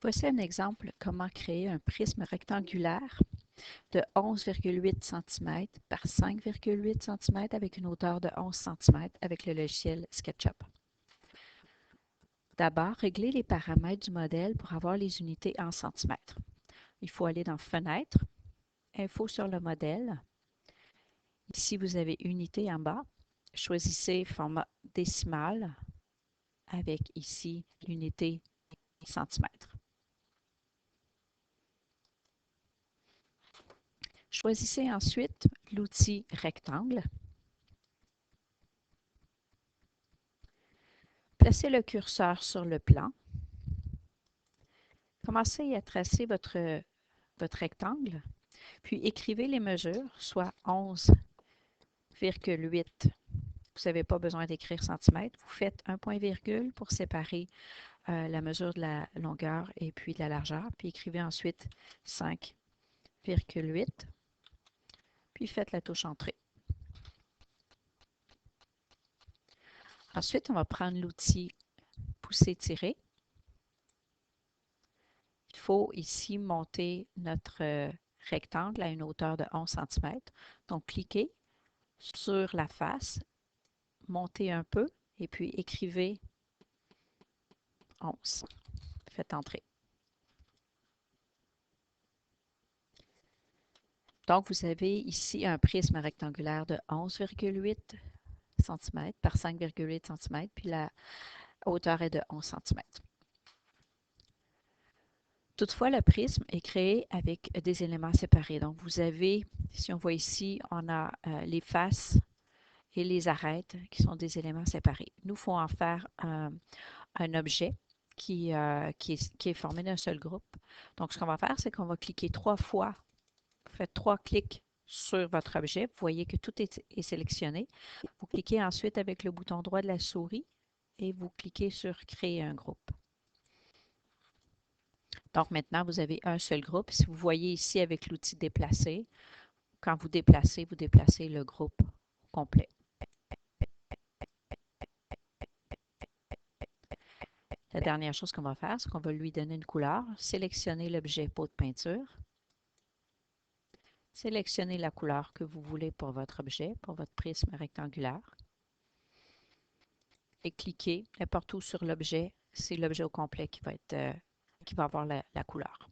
Voici un exemple comment créer un prisme rectangulaire de 11,8 cm par 5,8 cm avec une hauteur de 11 cm avec le logiciel SketchUp. D'abord, réglez les paramètres du modèle pour avoir les unités en centimètres. Il faut aller dans Fenêtre, Info sur le modèle. Ici, vous avez Unité en bas. Choisissez format décimal avec ici l'unité centimètre. Choisissez ensuite l'outil rectangle. Placez le curseur sur le plan. Commencez à tracer votre rectangle, puis écrivez les mesures, soit 11,8. Vous n'avez pas besoin d'écrire centimètres. Vous faites un point virgule pour séparer la mesure de la longueur et puis de la largeur, puis écrivez ensuite 5,8, puis faites la touche Entrée. Ensuite, on va prendre l'outil Pousser-Tirer. Il faut ici monter notre rectangle à une hauteur de 11 cm. Donc, cliquez sur la face, montez un peu et puis écrivez 11. Faites Entrer. Donc, vous avez ici un prisme rectangulaire de 11,8 cm par 5,8 cm, puis la hauteur est de 11 cm. Toutefois, le prisme est créé avec des éléments séparés. Donc, vous avez, si on voit ici, on a les faces et les arêtes qui sont des éléments séparés. Nous, il faut en faire un objet qui est formé d'un seul groupe. Donc, ce qu'on va faire, c'est qu'on va cliquer 3 fois. Vous faites 3 clics sur votre objet. Vous voyez que tout est sélectionné. Vous cliquez ensuite avec le bouton droit de la souris et vous cliquez sur Créer un groupe. Donc, maintenant, vous avez un seul groupe. Si vous voyez ici avec l'outil Déplacer, quand vous déplacez le groupe complet. La dernière chose qu'on va faire, c'est qu'on va lui donner une couleur. Sélectionnez l'objet pot de peinture. Sélectionnez la couleur que vous voulez pour votre objet, pour votre prisme rectangulaire. Et cliquez n'importe où sur l'objet. C'est l'objet au complet qui va avoir la couleur.